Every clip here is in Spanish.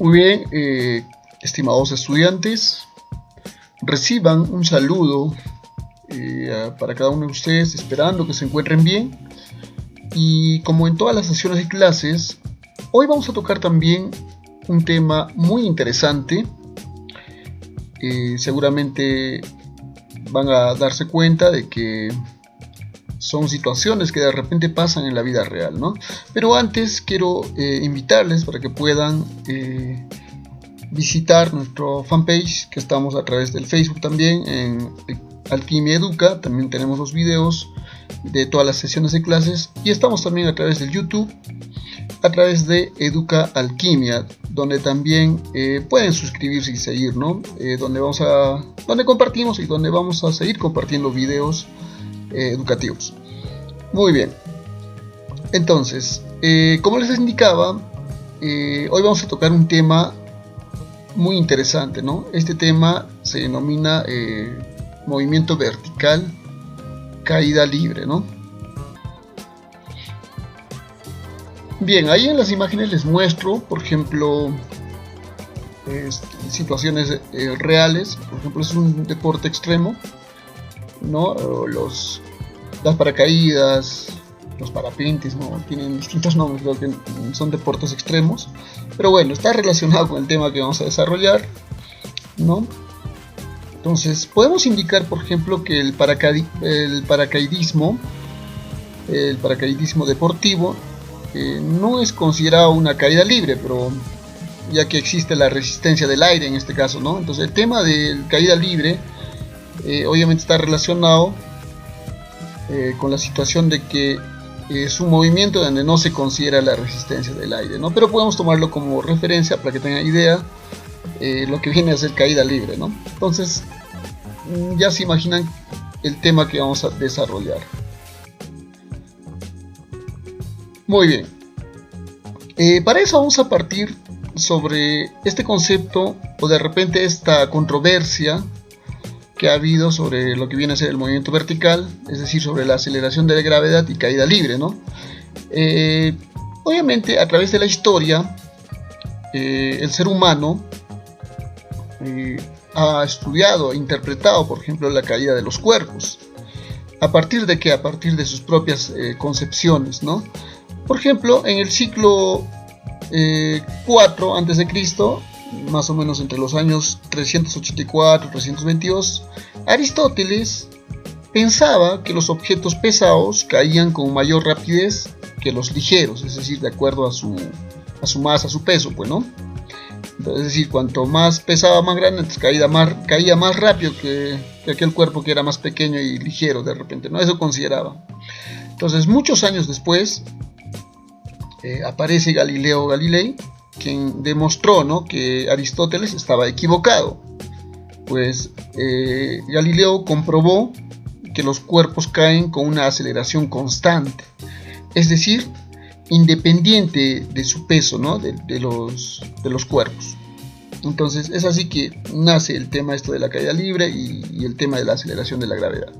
Muy bien, estimados estudiantes, reciban un saludo para cada uno de ustedes, esperando que se encuentren bien. Y como en todas las sesiones de clases, hoy vamos a tocar también un tema muy interesante. Seguramente van a darse cuenta de que son situaciones que de repente pasan en la vida real, ¿no? Pero antes quiero invitarles para que puedan visitar nuestro fanpage, que estamos a través del Facebook también, en Alquimia Educa. También tenemos los videos de todas las sesiones de clases, y estamos también a través del YouTube, a través de Educa Alquimia, donde también pueden suscribirse y seguir, ¿no? Donde compartimos y donde vamos a seguir compartiendo videos educativos. Muy bien, entonces, como les indicaba, hoy vamos a tocar un tema muy interesante, ¿no? Este tema se denomina movimiento vertical, caída libre, ¿no? Bien, ahí en las imágenes les muestro, por ejemplo, situaciones reales. Por ejemplo, es un deporte extremo, ¿no? Las paracaídas, los parapentes, ¿no? Tienen distintos nombres, creo que son deportes extremos, pero bueno, está relacionado con el tema que vamos a desarrollar, ¿no? Entonces, podemos indicar, por ejemplo, que el paracaidismo deportivo no es considerado una caída libre, pero ya que existe la resistencia del aire en este caso, ¿no? Entonces, el tema de caída libre obviamente está relacionado con la situación de que es un movimiento donde no se considera la resistencia del aire, ¿no? Pero podemos tomarlo como referencia para que tengan idea lo que viene a ser caída libre, ¿no? Entonces ya se imaginan el tema que vamos a desarrollar. Muy bien, para eso vamos a partir sobre este concepto, o de repente esta controversia que ha habido sobre lo que viene a ser el movimiento vertical, es decir, sobre la aceleración de la gravedad y caída libre, ¿no? Obviamente, a través de la historia, el ser humano ha estudiado e interpretado, por ejemplo, la caída de los cuerpos. ¿A partir de qué? A partir de sus propias concepciones, ¿no? Por ejemplo, en el siglo IV a.C., más o menos entre los años 384-322, Aristóteles pensaba que los objetos pesados caían con mayor rapidez que los ligeros, es decir, de acuerdo a su masa, a su peso, pues, ¿no? Entonces, es decir, cuanto más pesaba, más grande, entonces caía más rápido que aquel cuerpo que era más pequeño y ligero de repente, ¿no? Eso consideraba. Entonces, muchos años después, aparece Galileo Galilei, quien demostró, ¿no?, que Aristóteles estaba equivocado. Pues Galileo comprobó que los cuerpos caen con una aceleración constante, es decir, independiente de su peso, ¿no?, de los cuerpos. Entonces es así que nace el tema esto de la caída libre y el tema de la aceleración de la gravedad.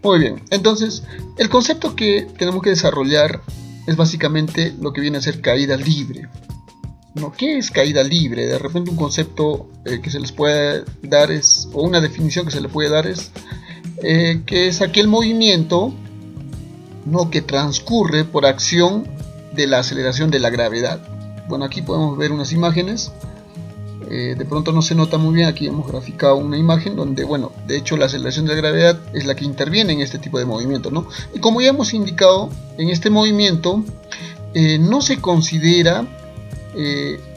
Muy bien, entonces el concepto que tenemos que desarrollar es básicamente lo que viene a ser caída libre, ¿no? ¿Qué es caída libre? De repente un concepto que se les puede dar o una definición que se le puede dar es que es aquel movimiento, ¿no?, que transcurre por acción de la aceleración de la gravedad. Bueno, aquí podemos ver unas imágenes. De pronto no se nota muy bien, aquí hemos graficado una imagen donde, bueno, de hecho la aceleración de la gravedad es la que interviene en este tipo de movimiento, ¿no? Y como ya hemos indicado, en este movimiento no se considera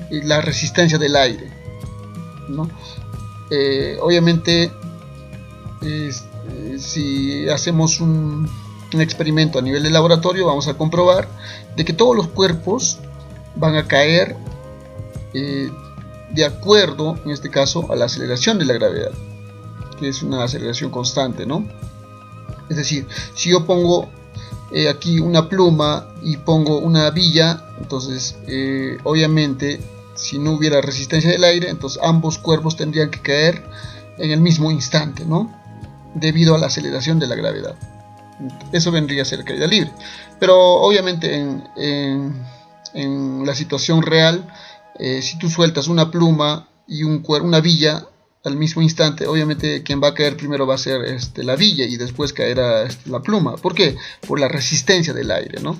la resistencia del aire, ¿no? Obviamente, si hacemos un experimento a nivel de laboratorio, vamos a comprobar de que todos los cuerpos van a caer de acuerdo, en este caso, a la aceleración de la gravedad, que es una aceleración constante, ¿no? Es decir, si yo pongo aquí una pluma y pongo una villa, entonces obviamente si no hubiera resistencia del aire, entonces ambos cuerpos tendrían que caer en el mismo instante, ¿no?, debido a la aceleración de la gravedad. Eso vendría a ser caída libre. Pero obviamente en la situación real Si tú sueltas una pluma y una villa al mismo instante, obviamente quien va a caer primero va a ser la villa y después caerá la pluma. ¿Por qué? Por la resistencia del aire, ¿no?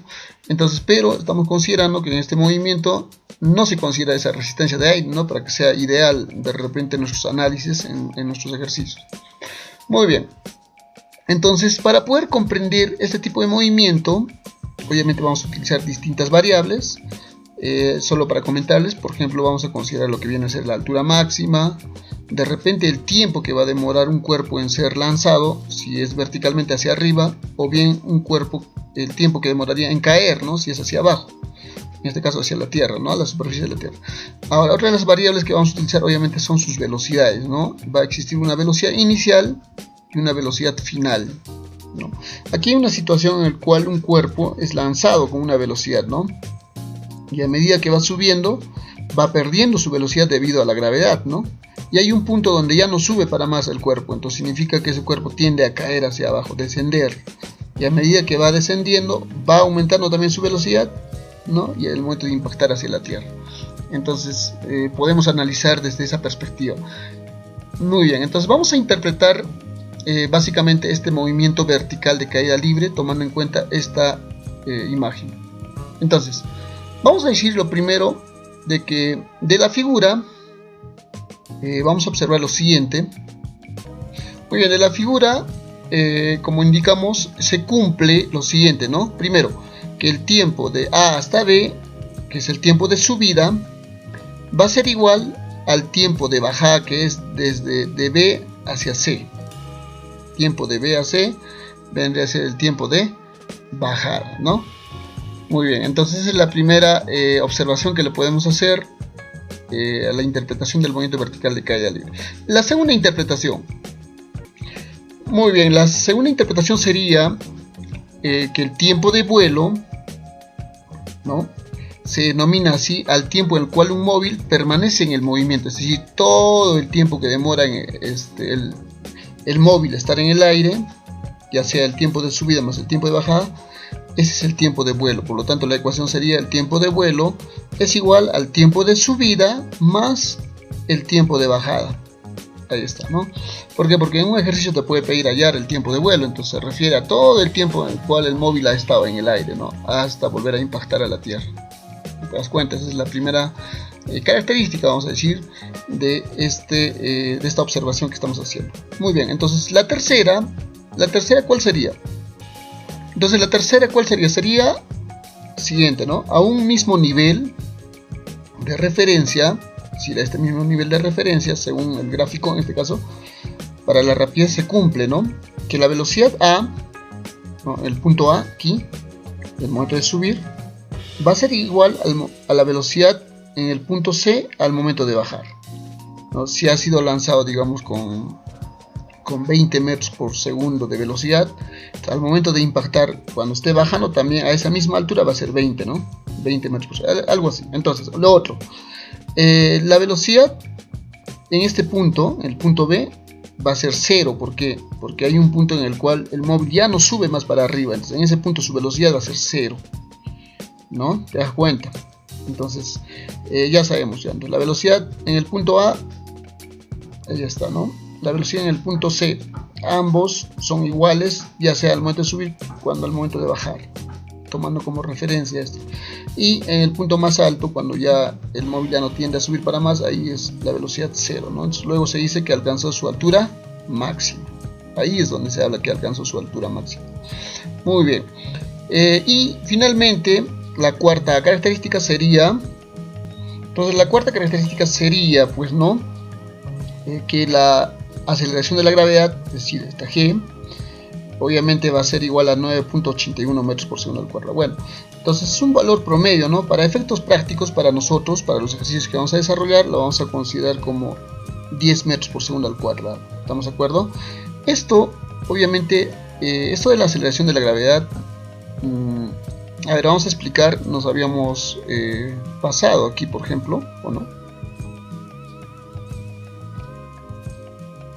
Entonces, pero estamos considerando que en este movimiento no se considera esa resistencia de aire, ¿no? Para que sea ideal de repente nuestros análisis en nuestros ejercicios. Muy bien. Entonces, para poder comprender este tipo de movimiento, obviamente vamos a utilizar distintas variables. Solo para comentarles, por ejemplo, vamos a considerar lo que viene a ser la altura máxima, de repente el tiempo que va a demorar un cuerpo en ser lanzado, si es verticalmente hacia arriba, o bien un cuerpo, el tiempo que demoraría en caer, ¿no? Si es hacia abajo, en este caso hacia la Tierra, ¿no? A la superficie de la Tierra. Ahora, otra de las variables que vamos a utilizar obviamente son sus velocidades, ¿no? Va a existir una velocidad inicial y una velocidad final, ¿no? Aquí hay una situación en la cual un cuerpo es lanzado con una velocidad, ¿no? Y a medida que va subiendo, va perdiendo su velocidad debido a la gravedad, ¿no? Y hay un punto donde ya no sube para más el cuerpo, entonces significa que ese cuerpo tiende a caer hacia abajo, descender. Y a medida que va descendiendo, va aumentando también su velocidad, ¿no? Y el momento de impactar hacia la Tierra. Entonces, podemos analizar desde esa perspectiva. Muy bien, entonces vamos a interpretar básicamente este movimiento vertical de caída libre, tomando en cuenta esta imagen. Entonces, vamos a decir lo primero de que de la figura vamos a observar lo siguiente. Muy bien, de la figura, como indicamos, se cumple lo siguiente, ¿no? Primero, que el tiempo de A hasta B, que es el tiempo de subida, va a ser igual al tiempo de bajada, que es desde de B hacia C. Tiempo de B a C vendría a ser el tiempo de bajada, ¿no? Muy bien, entonces esa es la primera observación que le podemos hacer a la interpretación del movimiento vertical de caída libre. La segunda interpretación. Muy bien, la segunda interpretación sería que el tiempo de vuelo, ¿no? Se denomina así al tiempo en el cual un móvil permanece en el movimiento, es decir, todo el tiempo que demora el móvil estar en el aire, ya sea el tiempo de subida más el tiempo de bajada, ese es el tiempo de vuelo. Por lo tanto, la ecuación sería el tiempo de vuelo es igual al tiempo de subida más el tiempo de bajada. Ahí está, ¿no? ¿Por qué? Porque en un ejercicio te puede pedir hallar el tiempo de vuelo, entonces se refiere a todo el tiempo en el cual el móvil ha estado en el aire, ¿no? Hasta volver a impactar a la Tierra. ¿Te das cuenta? Esa es la primera característica, vamos a decir, de esta observación que estamos haciendo. Muy bien, entonces la tercera, ¿cuál sería? Entonces la tercera, ¿cuál sería? Sería siguiente, ¿no? A un mismo nivel de referencia, es decir, a este mismo nivel de referencia, según el gráfico en este caso, para la rapidez se cumple, ¿no? Que la velocidad A, ¿no? El punto A aquí, el momento de subir, va a ser igual a la velocidad en el punto C al momento de bajar, ¿no? Si ha sido lanzado, digamos, con 20 metros por segundo de velocidad, al momento de impactar, cuando esté bajando también a esa misma altura va a ser 20, ¿no? 20 metros por segundo, algo así. Entonces, lo otro, la velocidad en este punto, el punto B, va a ser 0. ¿Por qué? Porque hay un punto en el cual el móvil ya no sube más para arriba, entonces en ese punto su velocidad va a ser 0, ¿no? ¿Te das cuenta? Entonces, ya sabemos ya. Entonces, la velocidad en el punto A, ahí está, ¿no? La velocidad en el punto C, ambos son iguales, ya sea al momento de subir cuando al momento de bajar, tomando como referencia esto. Y en el punto más alto, cuando ya el móvil ya no tiende a subir para más, ahí es la velocidad 0, ¿no? Entonces, luego se dice que alcanzó su altura máxima. Ahí es donde se habla que alcanzó su altura máxima. Muy bien. Y finalmente, la cuarta característica sería, entonces la cuarta característica sería, pues, ¿no? Que la aceleración de la gravedad, es decir, esta G, obviamente va a ser igual a 9.81 metros por segundo al cuadrado. Bueno, entonces es un valor promedio, ¿no? Para efectos prácticos, para nosotros, para los ejercicios que vamos a desarrollar, lo vamos a considerar como 10 metros por segundo al cuadrado. ¿Estamos de acuerdo? Esto, obviamente, esto de la aceleración de la gravedad, a ver, vamos a explicar, nos habíamos pasado aquí, por ejemplo, ¿o no?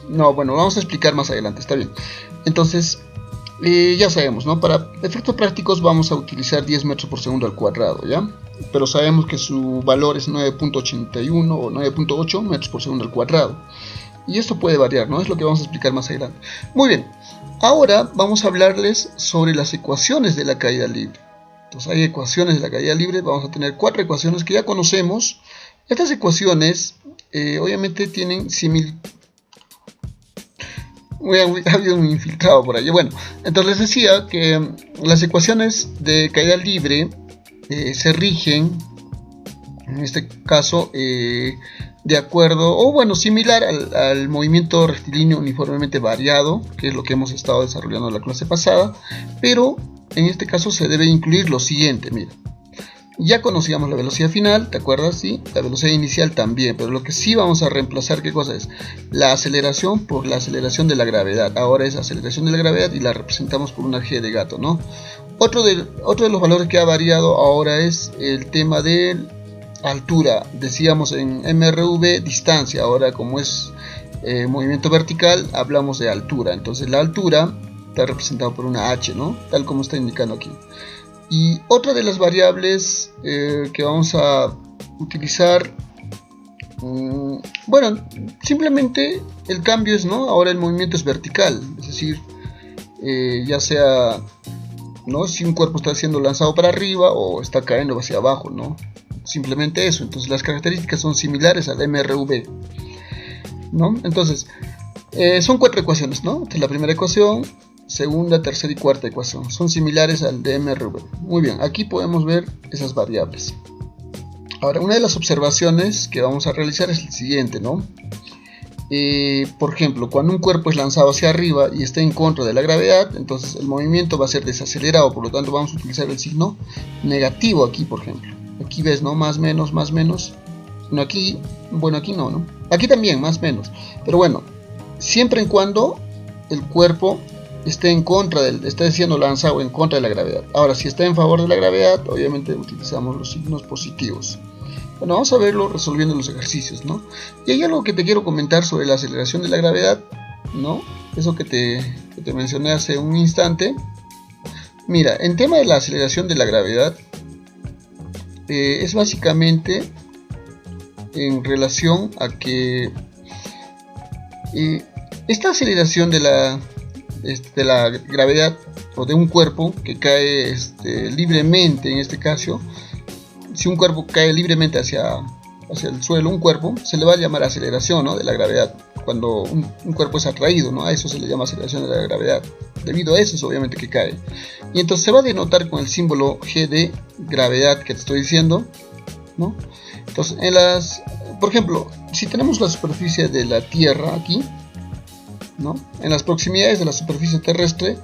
No, bueno, vamos a explicar más adelante, está bien. Entonces, Ya sabemos, ¿no? Para efectos prácticos vamos a utilizar 10 metros por segundo al cuadrado, ¿ya? Pero sabemos que su valor es 9.81 o 9.8 metros por segundo al cuadrado. Y esto puede variar, ¿no? Es lo que vamos a explicar más adelante. Muy bien, ahora vamos a hablarles sobre las ecuaciones de la caída libre. Entonces hay ecuaciones de la caída libre, vamos a tener 4 ecuaciones que ya conocemos. Estas ecuaciones obviamente tienen ha habido un infiltrado por ahí. Bueno, entonces les decía que las ecuaciones de caída libre se rigen, en este caso, de acuerdo, o bueno, similar al movimiento rectilíneo uniformemente variado, que es lo que hemos estado desarrollando en la clase pasada, pero en este caso se debe incluir lo siguiente, mira. Ya conocíamos la velocidad final, ¿te acuerdas? Sí, la velocidad inicial también, pero lo que sí vamos a reemplazar, ¿qué cosa es? La aceleración por la aceleración de la gravedad. Ahora es aceleración de la gravedad y la representamos por una G de gato, ¿no? Otro de los valores que ha variado ahora es el tema de altura. Decíamos en MRV distancia, ahora como es movimiento vertical, hablamos de altura. Entonces la altura está representada por una H, ¿no? Tal como está indicando aquí. Y otra de las variables que vamos a utilizar, bueno, simplemente el cambio es, ¿no? Ahora el movimiento es vertical, es decir, ya sea, ¿no? Si un cuerpo está siendo lanzado para arriba o está cayendo hacia abajo, ¿no? Simplemente eso. Entonces las características son similares al MRV, ¿no? Entonces, son 4 ecuaciones, ¿no? Esta es la primera ecuación. Segunda, tercera y cuarta ecuación son similares al de MRV. Muy bien, aquí podemos ver esas variables. Ahora, una de las observaciones que vamos a realizar es el siguiente, ¿no? Por ejemplo, cuando un cuerpo es lanzado hacia arriba y está en contra de la gravedad, entonces el movimiento va a ser desacelerado, por lo tanto vamos a utilizar el signo negativo aquí, por ejemplo. Aquí ves, ¿no? Más, menos, más, menos. No, aquí, bueno, aquí no, ¿no? Aquí también, más, menos. Pero bueno, siempre en cuando el cuerpo esté en contra esté siendo lanzado en contra de la gravedad. Ahora, si está en favor de la gravedad, obviamente utilizamos los signos positivos. Bueno, vamos a verlo resolviendo los ejercicios, ¿no? Y hay algo que te quiero comentar sobre la aceleración de la gravedad, ¿no? Eso que te mencioné hace un instante. Mira, en tema de la aceleración de la gravedad, es básicamente en relación a que esta aceleración de la gravedad o de un cuerpo que cae libremente, en este caso, si un cuerpo cae libremente hacia el suelo, un cuerpo, se le va a llamar aceleración, ¿no? De la gravedad. Cuando un cuerpo es atraído, ¿no? A eso se le llama aceleración de la gravedad. Debido a eso es obviamente que cae. Y entonces se va a denotar con el símbolo G de gravedad que te estoy diciendo, ¿no? Entonces, por ejemplo, si tenemos la superficie de la Tierra aquí, ¿no? En las proximidades de la superficie terrestre,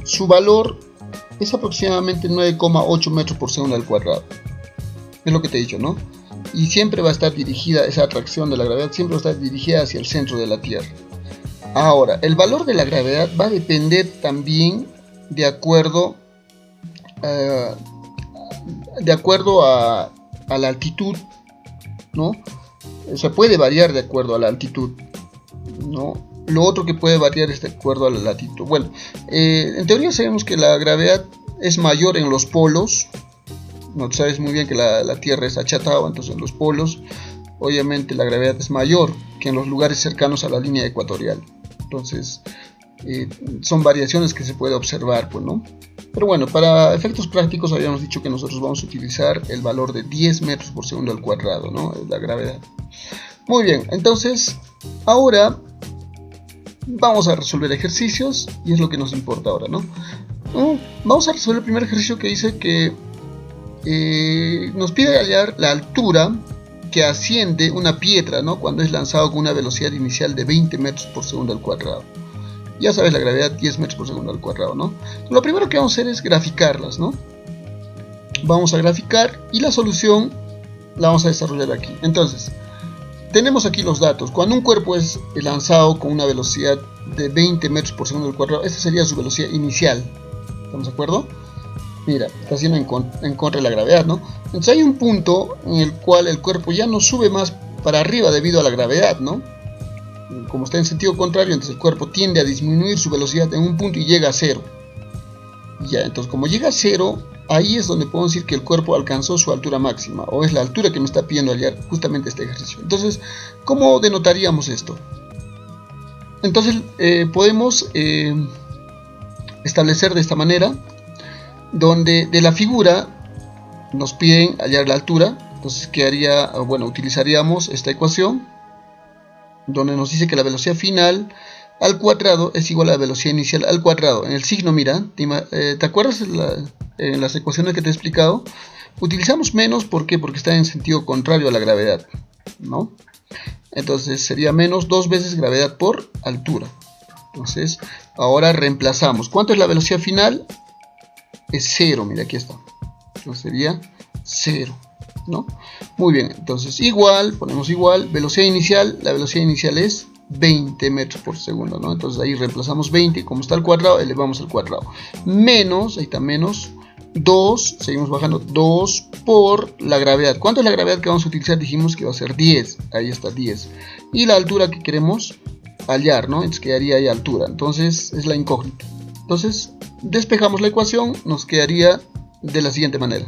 su valor es aproximadamente 9,8 metros por segundo al cuadrado. Es lo que te he dicho, ¿no? Y siempre va a estar dirigida, esa atracción de la gravedad siempre va a estar dirigida hacia el centro de la Tierra. Ahora, el valor de la gravedad va a depender también de acuerdo a la altitud, ¿no? Se puede variar de acuerdo a la altitud, ¿no? Lo otro que puede variar es de acuerdo a la latitud. Bueno, en teoría sabemos que la gravedad es mayor en los polos, ¿no? Sabes muy bien que la Tierra es achatada, entonces en los polos obviamente la gravedad es mayor que en los lugares cercanos a la línea ecuatorial. Entonces son variaciones que se puede observar, pues, ¿no? Pero bueno, para efectos prácticos habíamos dicho que nosotros vamos a utilizar el valor de 10 metros por segundo al cuadrado, ¿no? La gravedad. Muy bien, entonces ahora vamos a resolver ejercicios y es lo que nos importa ahora, ¿no? Vamos a resolver el primer ejercicio que dice que nos pide hallar la altura que asciende una piedra, ¿no? Cuando es lanzado con una velocidad inicial de 20 metros por segundo al cuadrado. Ya sabes, la gravedad 10 metros por segundo al cuadrado, ¿no? Lo primero que vamos a hacer es graficarlas, ¿no? Vamos a graficar y la solución la vamos a desarrollar aquí. Entonces, tenemos aquí los datos. Cuando un cuerpo es lanzado con una velocidad de 20 metros por segundo al cuadrado, esta sería su velocidad inicial. ¿Estamos de acuerdo? Mira, está haciendo en contra de la gravedad, ¿no? Entonces hay un punto en el cual el cuerpo ya no sube más para arriba debido a la gravedad, ¿no? como está en sentido contrario, entonces el cuerpo tiende a disminuir su velocidad en un punto y llega a cero. Ya, entonces como llega a cero, ahí es donde podemos decir que el cuerpo alcanzó su altura máxima, o es la altura que me está pidiendo hallar justamente este ejercicio. Entonces, ¿cómo denotaríamos esto? Entonces podemos establecer de esta manera, donde de la figura nos piden hallar la altura. Entonces, ¿qué haría? Bueno, utilizaríamos esta ecuación, donde nos dice que la velocidad final al cuadrado es igual a la velocidad inicial al cuadrado. En el signo, mira, ¿te acuerdas en las ecuaciones que te he explicado? Utilizamos menos, ¿por qué? Porque está en sentido contrario a la gravedad, ¿no? Entonces sería menos 2 veces gravedad por altura. Entonces, ahora reemplazamos. ¿Cuánto es la velocidad final? Es 0, mira, aquí está. Entonces sería 0, ¿no? Muy bien, entonces igual, ponemos igual, velocidad inicial, la velocidad inicial es 20 metros por segundo, ¿no? Entonces ahí reemplazamos 20, como está al cuadrado, elevamos al cuadrado. Menos, ahí está menos 2, seguimos bajando, 2 por la gravedad. ¿Cuánto es la gravedad que vamos a utilizar? Dijimos que va a ser 10, ahí está 10. Y la altura que queremos hallar, ¿no? Entonces quedaría ahí altura, entonces es la incógnita. Entonces despejamos la ecuación, nos quedaría de la siguiente manera.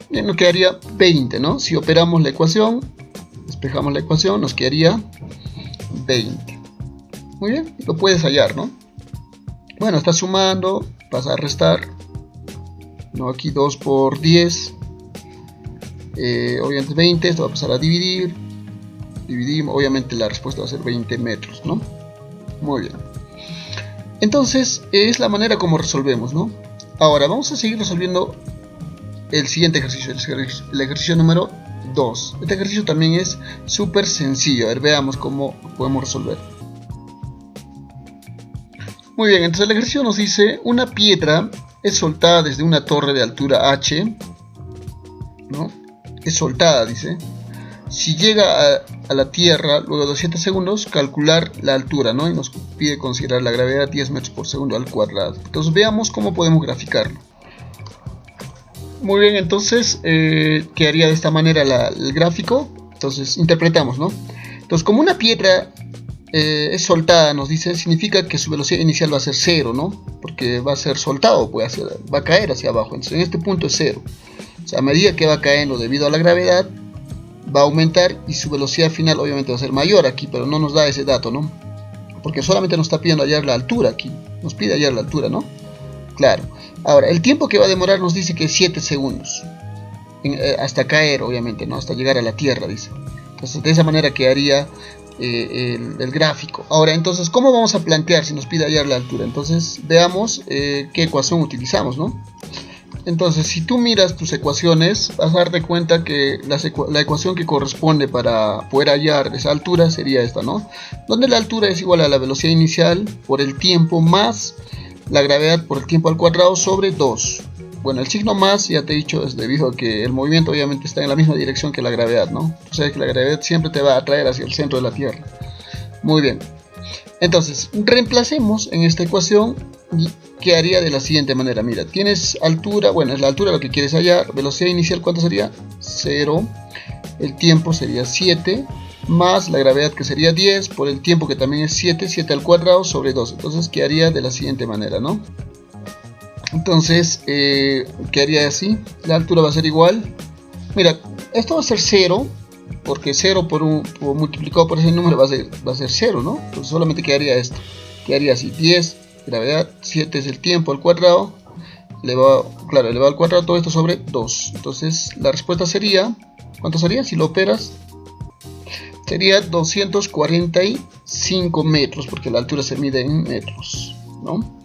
Bien, nos quedaría 20, ¿no? Si operamos la ecuación, despejamos la ecuación, nos quedaría 20. Muy bien, lo puedes hallar, ¿no? Bueno, está sumando, pasa a restar, ¿no? Aquí 2 por 10, obviamente 20, esto va a pasar a dividir, dividimos, obviamente la respuesta va a ser 20 metros, ¿no? Muy bien. Entonces, es la manera como resolvemos, ¿no? Ahora, vamos a seguir resolviendo el siguiente ejercicio, el ejercicio número 2. Este ejercicio también es súper sencillo. A ver, veamos cómo podemos resolver. Muy bien, entonces el ejercicio nos dice: una piedra es soltada desde una torre de altura h, ¿no? Es soltada, dice. Si llega a la Tierra luego de 200 segundos, calcular la altura, ¿no? Y nos pide considerar la gravedad 10 metros por segundo al cuadrado. Entonces veamos cómo podemos graficarlo. Muy bien, entonces quedaría de esta manera el gráfico. Entonces interpretamos, ¿no? Entonces, como una piedra es soltada, nos dice, significa que su velocidad inicial va a ser 0, ¿no? Porque va a ser soltado, va a caer hacia abajo. Entonces en este punto es 0. O sea, a medida que va cayendo debido a la gravedad, va a aumentar y su velocidad final obviamente va a ser mayor aquí, pero no nos da ese dato, ¿no? Porque solamente nos está pidiendo hallar la altura aquí. Nos pide hallar la altura, ¿no? Claro. Ahora, el tiempo que va a demorar nos dice que es 7 segundos. Hasta caer, obviamente, ¿no? Hasta llegar a la Tierra, dice. Entonces, de esa manera quedaría el gráfico. Ahora, entonces, ¿cómo vamos a plantear si nos pide hallar la altura? Entonces, veamos qué ecuación utilizamos, ¿no? Entonces, si tú miras tus ecuaciones, vas a darte cuenta que la ecuación que corresponde para poder hallar esa altura sería esta, ¿no? Donde la altura es igual a la velocidad inicial por el tiempo más la gravedad por el tiempo al cuadrado sobre 2. Bueno, el signo más, ya te he dicho, es debido a que el movimiento obviamente está en la misma dirección que la gravedad, ¿no? O sea que la gravedad siempre te va a atraer hacia el centro de la Tierra. Muy bien. Entonces, reemplacemos en esta ecuación y quedaría de la siguiente manera. Mira, tienes altura, bueno, es la altura lo que quieres hallar. Velocidad inicial, ¿cuánto sería? 0. El tiempo sería 7. Más la gravedad, que sería 10, por el tiempo, que también es 7, 7 al cuadrado sobre 2. Entonces quedaría de la siguiente manera, ¿no? Entonces quedaría así. La altura va a ser igual. Mira, esto va a ser 0, porque 0 multiplicado por ese número va a ser 0, ¿no? Entonces solamente quedaría esto. Quedaría así: 10, gravedad, 7 es el tiempo al cuadrado, elevado al cuadrado, todo esto sobre 2. Entonces la respuesta sería, ¿cuánto sería? Si lo operas, sería 245 metros, porque la altura se mide en metros, ¿no?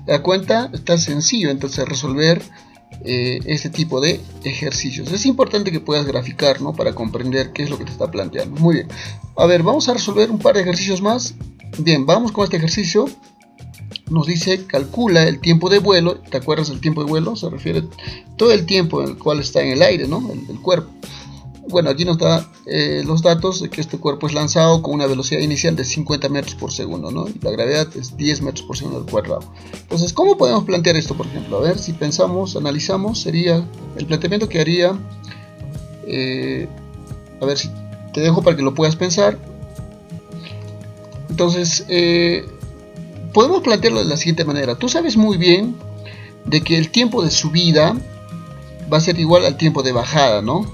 ¿Te das cuenta? Está sencillo entonces resolver este tipo de ejercicios. Es importante que puedas graficar, ¿no? Para comprender qué es lo que te está planteando. Muy bien. A ver, vamos a resolver un par de ejercicios más. Bien, vamos con este ejercicio. Nos dice: calcula el tiempo de vuelo. ¿Te acuerdas del tiempo de vuelo? Se refiere todo el tiempo en el cual está en el aire, ¿no? El cuerpo. Bueno, aquí nos da los datos de que este cuerpo es lanzado con una velocidad inicial de 50 metros por segundo, ¿no? Y la gravedad es 10 metros por segundo al cuadrado. Entonces, ¿cómo podemos plantear esto, por ejemplo? A ver, si pensamos, analizamos, sería el planteamiento que haría. A ver si te dejo para que lo puedas pensar. Entonces, podemos plantearlo de la siguiente manera. Tú sabes muy bien de que el tiempo de subida va a ser igual al tiempo de bajada, ¿no?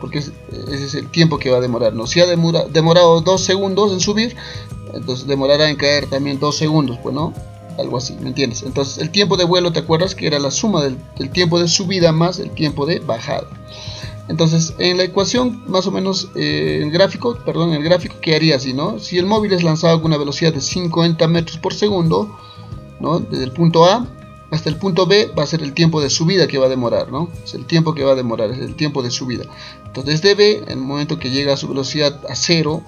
Porque ese es el tiempo que va a demorar, ¿no? Si ha demorado 2 segundos en subir, entonces demorará en caer también 2 segundos, pues, ¿no? Algo así, ¿me entiendes? Entonces el tiempo de vuelo, ¿te acuerdas? Que era la suma del tiempo de subida más el tiempo de bajada. Entonces en la ecuación, más o menos, el gráfico, quedaría así, ¿no? Si el móvil es lanzado con una velocidad de 50 metros por segundo, ¿no? Desde el punto A hasta el punto B va a ser el tiempo de subida que va a demorar, ¿no? Es el tiempo que va a demorar, es el tiempo de subida. Entonces desde B, en el momento que llega a su velocidad a 0,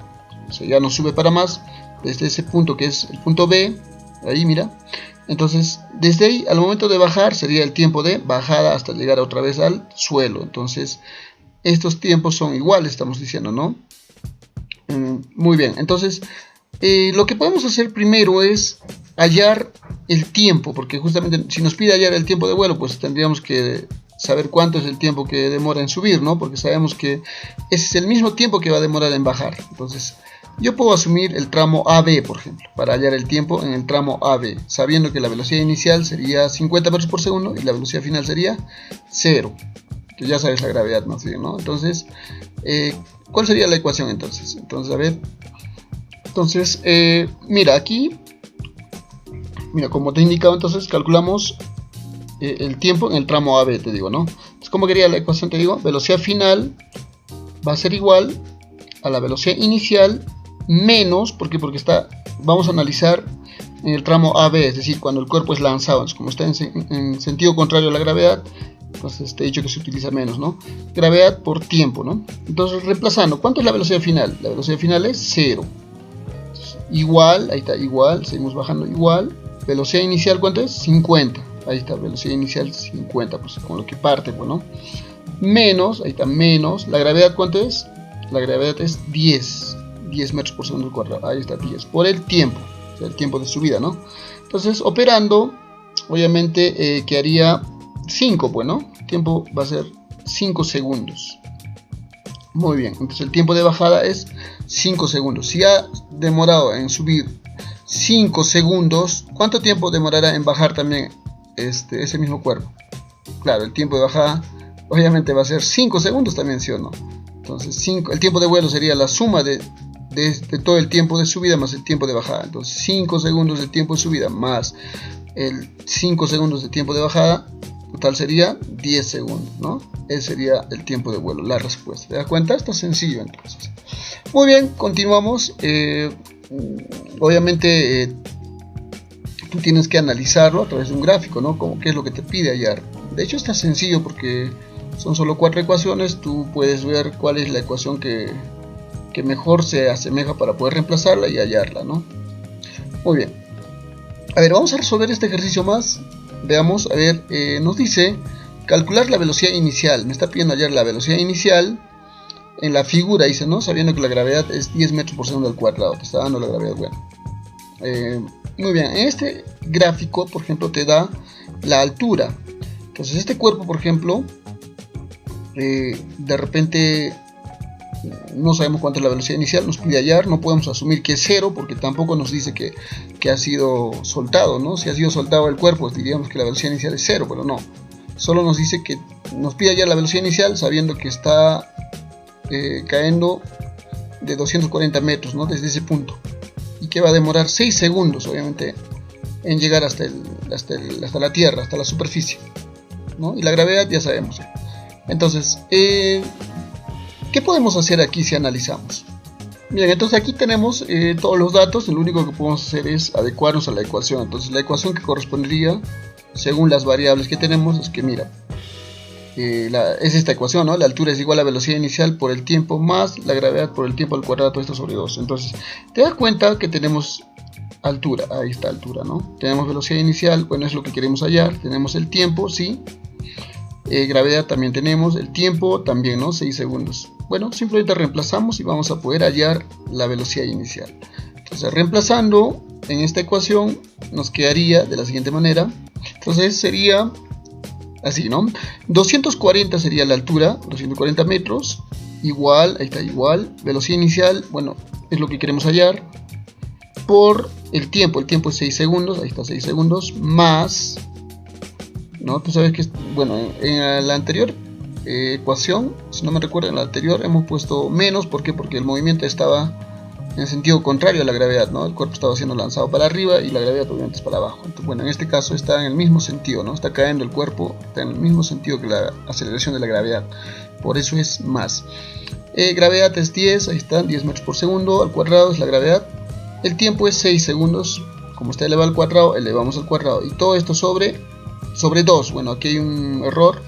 o sea, ya no sube para más, desde ese punto que es el punto B, ahí mira, entonces desde ahí al momento de bajar sería el tiempo de bajada hasta llegar otra vez al suelo. Entonces estos tiempos son iguales, estamos diciendo, ¿no? Muy bien, entonces lo que podemos hacer primero es hallar el tiempo, porque justamente si nos pide hallar el tiempo de vuelo, pues tendríamos que saber cuánto es el tiempo que demora en subir, ¿no? Porque sabemos que ese es el mismo tiempo que va a demorar en bajar. Entonces yo puedo asumir el tramo AB, por ejemplo, para hallar el tiempo en el tramo AB, sabiendo que la velocidad inicial sería 50 metros por segundo y la velocidad final sería 0, que ya sabes la gravedad más bien, ¿no? Entonces, ¿cuál sería la ecuación entonces? Entonces, a ver, entonces, mira, aquí, mira, como te he indicado, entonces calculamos el tiempo en el tramo AB, te digo, ¿no? Entonces, ¿cómo quería la ecuación? Te digo, velocidad final va a ser igual a la velocidad inicial menos, ¿por qué? Porque vamos a analizar en el tramo AB, es decir, cuando el cuerpo es lanzado. Entonces, como está en sentido contrario a la gravedad, entonces te he dicho que se utiliza menos, ¿no? Gravedad por tiempo, ¿no? Entonces, reemplazando, ¿cuánto es la velocidad final? La velocidad final es 0. Entonces, igual, ahí está, igual, seguimos bajando, igual. Velocidad inicial, ¿cuánto es? 50. Ahí está, velocidad inicial 50, pues con lo que parte, pues, ¿no? Menos, ahí está, menos. La gravedad, ¿cuánto es? La gravedad es 10 metros por segundo al cuadrado. Ahí está, 10. Por el tiempo, o sea, el tiempo de subida, ¿no? Entonces, operando, obviamente quedaría 5, pues, ¿no? El tiempo va a ser 5 segundos. Muy bien, entonces el tiempo de bajada es 5 segundos. Si ha demorado en subir 5 segundos, ¿cuánto tiempo demorará en bajar también ese mismo cuerpo? Claro, el tiempo de bajada obviamente va a ser 5 segundos también, ¿sí o no? Entonces el tiempo de vuelo sería la suma de todo el tiempo de subida más el tiempo de bajada. Entonces 5 segundos de tiempo de subida más el 5 segundos de tiempo de bajada, total sería 10 segundos, ¿no? Ese sería el tiempo de vuelo, la respuesta. ¿Te das cuenta? Está sencillo entonces. Muy bien, continuamos. Obviamente tú tienes que analizarlo a través de un gráfico, ¿no? Como qué es lo que te pide hallar. De hecho está sencillo porque son solo 4 ecuaciones. Tú puedes ver cuál es la ecuación que mejor se asemeja para poder reemplazarla y hallarla, ¿no? Muy bien. A ver, vamos a resolver este ejercicio más. Veamos, a ver, nos dice calcular la velocidad inicial. Me está pidiendo hallar la velocidad inicial en la figura, dice, ¿no? Sabiendo que la gravedad es 10 metros por segundo al cuadrado. Te está dando la gravedad, bueno. Muy bien, en este gráfico, por ejemplo, te da la altura. Entonces, este cuerpo, por ejemplo, de repente no sabemos cuánto es la velocidad inicial, nos pide hallar, no podemos asumir que es 0 porque tampoco nos dice que ha sido soltado, ¿no? Si ha sido soltado el cuerpo, diríamos que la velocidad inicial es 0, pero no. Solo nos dice que nos pide hallar la velocidad inicial sabiendo que está cayendo de 240 metros, ¿no? Desde ese punto. Y que va a demorar 6 segundos, obviamente, en llegar hasta la Tierra, hasta la superficie, ¿no? Y la gravedad ya sabemos. Entonces, ¿qué podemos hacer aquí si analizamos? Bien, entonces aquí tenemos todos los datos. Lo único que podemos hacer es adecuarnos a la ecuación. Entonces la ecuación que correspondería, según las variables que tenemos, es que mira, es esta ecuación, ¿no? La altura es igual a la velocidad inicial por el tiempo más la gravedad por el tiempo al cuadrado, todo esto sobre 2. Entonces, te das cuenta que tenemos altura, ahí está altura, ¿no? Tenemos velocidad inicial, bueno, es lo que queremos hallar. Tenemos el tiempo, sí. Gravedad también tenemos, el tiempo también, ¿no? 6 segundos. Bueno, simplemente reemplazamos y vamos a poder hallar la velocidad inicial. Entonces, reemplazando en esta ecuación, nos quedaría de la siguiente manera. Entonces, sería así, ¿no? 240 sería la altura, 240 metros, igual, ahí está, igual. Velocidad inicial, bueno, es lo que queremos hallar. por el tiempo es 6 segundos, ahí está 6 segundos, más, ¿no? Tú sabes que, bueno, en la anterior ecuación, si no me recuerdo, en la anterior hemos puesto menos, ¿por qué? Porque el movimiento estaba en sentido contrario a la gravedad, ¿no? El cuerpo estaba siendo lanzado para arriba y la gravedad obviamente es para abajo. Entonces, bueno, en este caso está en el mismo sentido, ¿no? Está cayendo el cuerpo, está en el mismo sentido que la aceleración de la gravedad, por eso es más. Gravedad es 10, ahí está, 10 metros por segundo, al cuadrado es la gravedad. El tiempo es 6 segundos, como está elevado al cuadrado, elevamos al cuadrado. Y todo esto sobre 2, bueno, aquí hay un error,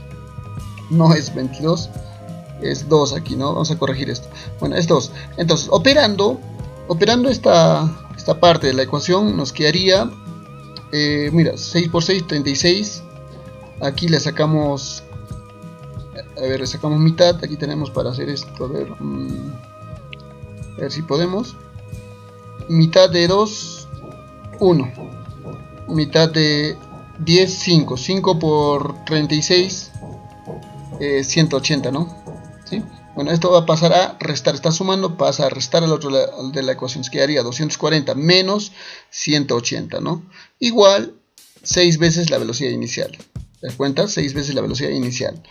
no es 22, es 2 aquí, ¿no? Vamos a corregir esto. Bueno, es 2. Entonces, operando esta parte de la ecuación nos quedaría, mira, 6 por 6, 36. Aquí le sacamos, le sacamos mitad. Aquí tenemos para hacer esto, a ver si podemos. Mitad de 2, 1. Mitad de 10, 5. 5 por 36, 180, ¿no? ¿Sí? Bueno, esto va a pasar a restar, está sumando, pasa a restar al otro lado de la ecuación, quedaría 240 menos 180, ¿no? Igual 6 veces la velocidad inicial. ¿Te das cuenta? 6 veces la velocidad inicial.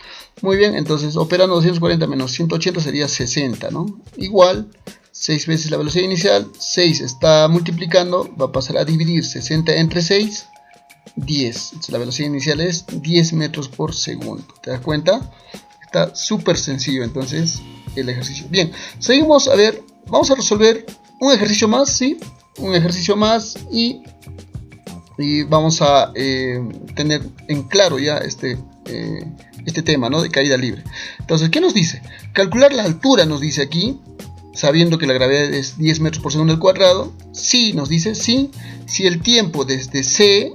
Muy bien, entonces operando 240 menos 180 sería 60, ¿no? Igual 6 veces la velocidad inicial, 6 está multiplicando, va a pasar a dividir 60 entre 6, 10. Entonces, la velocidad inicial es 10 metros por segundo. ¿Te das cuenta? Está súper sencillo entonces el ejercicio. Bien, seguimos, a ver, vamos a resolver un ejercicio más, ¿sí? Un ejercicio más y vamos a tener en claro ya este tema, ¿no? De caída libre. Entonces, ¿qué nos dice? Calcular la altura, nos dice aquí, sabiendo que la gravedad es 10 metros por segundo al cuadrado. Sí, nos dice, sí, si el tiempo desde C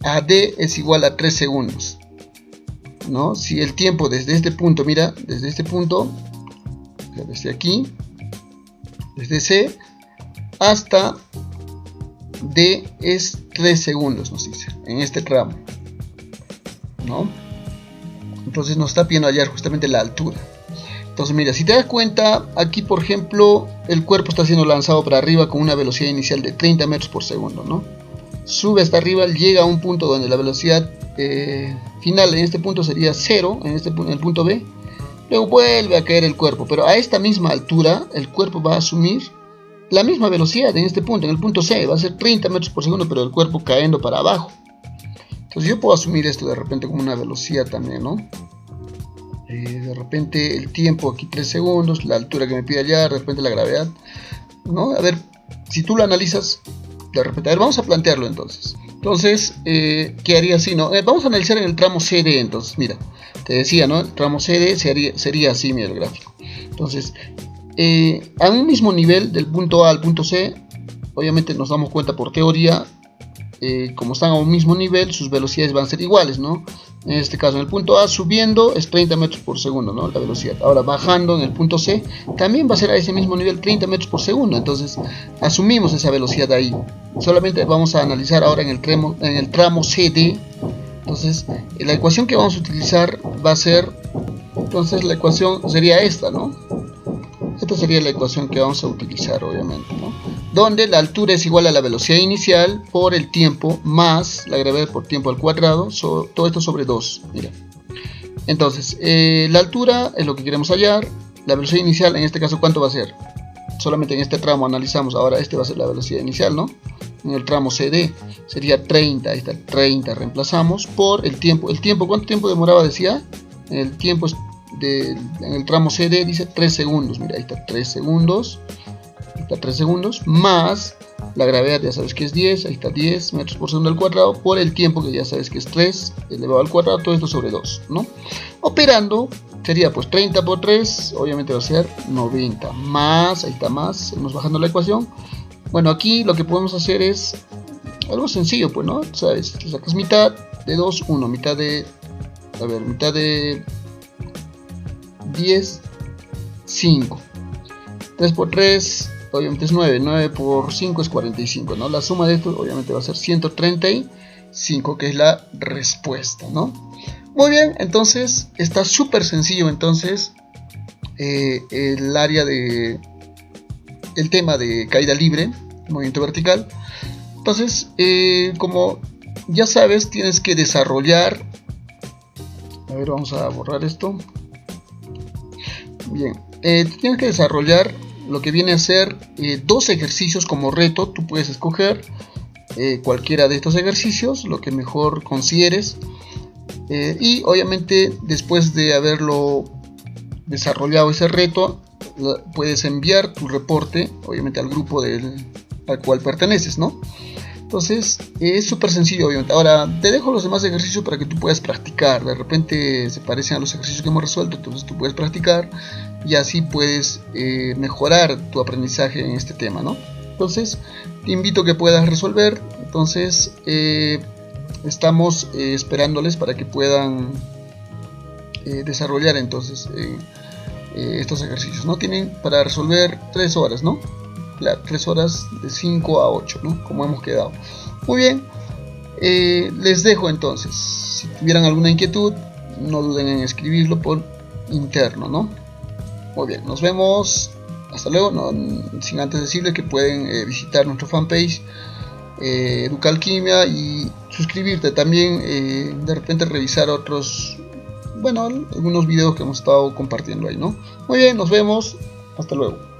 a D es igual a 3 segundos. ¿No? Si el tiempo desde este punto, mira, desde este punto, desde aquí, desde C hasta D es 3 segundos, nos dice, en este tramo, ¿no? Entonces nos está pidiendo hallar justamente la altura. Entonces mira, si te das cuenta, aquí por ejemplo, el cuerpo está siendo lanzado para arriba con una velocidad inicial de 30 metros por segundo, ¿no? Sube hasta arriba, llega a un punto donde la velocidad final en este punto sería 0, en el punto B. Luego vuelve a caer el cuerpo, pero a esta misma altura el cuerpo va a asumir la misma velocidad en este punto, en el punto C, va a ser 30 metros por segundo, pero el cuerpo cayendo para abajo. Entonces yo puedo asumir esto de repente como una velocidad también, ¿no? De repente el tiempo aquí 3 segundos, la altura que me pide allá, de repente la gravedad, ¿no? A ver, si tú lo analizas, de repente, a ver, vamos a plantearlo entonces. Entonces, ¿qué haría así, no? Vamos a analizar en el tramo CD, entonces, mira, te decía, ¿no? El tramo CD sería así, mira el gráfico. Entonces, a un mismo nivel del punto A al punto C, obviamente nos damos cuenta por teoría, como están a un mismo nivel, sus velocidades van a ser iguales, ¿no? En este caso, en el punto A subiendo es 30 metros por segundo, ¿no? La velocidad. Ahora bajando en el punto C también va a ser a ese mismo nivel 30 metros por segundo. Entonces asumimos esa velocidad ahí. Solamente vamos a analizar ahora en el tramo CD. Entonces la ecuación que vamos a utilizar va a ser, entonces la ecuación sería esta, ¿no? Esta sería la ecuación que vamos a utilizar, obviamente, ¿no? Donde la altura es igual a la velocidad inicial por el tiempo más la gravedad por tiempo al cuadrado, todo esto sobre 2. Mira. Entonces, la altura es lo que queremos hallar. La velocidad inicial, en este caso, ¿cuánto va a ser? Solamente en este tramo analizamos. Ahora este va a ser la velocidad inicial, ¿no? En el tramo CD sería 30. Ahí está, 30. Reemplazamos por el tiempo. ¿El tiempo cuánto tiempo demoraba? Decía. El tiempo es en el tramo CD dice 3 segundos. Mira, ahí está 3 segundos. Ahí está 3 segundos más la gravedad, ya sabes que es 10. Ahí está 10 metros por segundo al cuadrado por el tiempo que ya sabes que es 3 elevado al cuadrado. Todo esto sobre 2, ¿no? Operando sería pues 30 por 3. Obviamente va a ser 90 más. Ahí está más. Seguimos bajando la ecuación. Bueno, aquí lo que podemos hacer es algo sencillo, pues, ¿no? ¿Sabes? Le sacas mitad de 2, 1. Mitad de 10, 5. 3 por 3, obviamente es 9. 9 por 5 es 45, ¿no? La suma de esto obviamente va a ser 135, que es la respuesta, ¿no? Muy bien, entonces está súper sencillo. Entonces el área de el tema de caída libre, movimiento vertical. Entonces, como ya sabes, tienes que desarrollar. A ver, vamos a borrar esto. Bien, tienes que desarrollar lo que viene a ser 2 ejercicios como reto. Tú puedes escoger cualquiera de estos ejercicios, lo que mejor consideres. Y obviamente, después de haberlo desarrollado ese reto, puedes enviar tu reporte, obviamente, al grupo al cual perteneces, ¿no? Entonces es súper sencillo, obviamente. Ahora te dejo los demás ejercicios para que tú puedas practicar. De repente se parecen a los ejercicios que hemos resuelto, entonces tú puedes practicar y así puedes mejorar tu aprendizaje en este tema, ¿no? Entonces te invito a que puedas resolver. Entonces estamos esperándoles para que puedan desarrollar entonces estos ejercicios, ¿no? Tienen para resolver 3 horas, ¿no? Claro, 3 horas de 5 a 8, ¿no? Como hemos quedado. Muy bien, les dejo entonces. Si tuvieran alguna inquietud, no duden en escribirlo por interno, ¿no? Muy bien, nos vemos. Hasta luego. No, sin antes decirles que pueden visitar nuestra fanpage Educalquimia y suscribirte. También de repente revisar otros, bueno, algunos videos que hemos estado compartiendo ahí, ¿no? Muy bien, nos vemos. Hasta luego.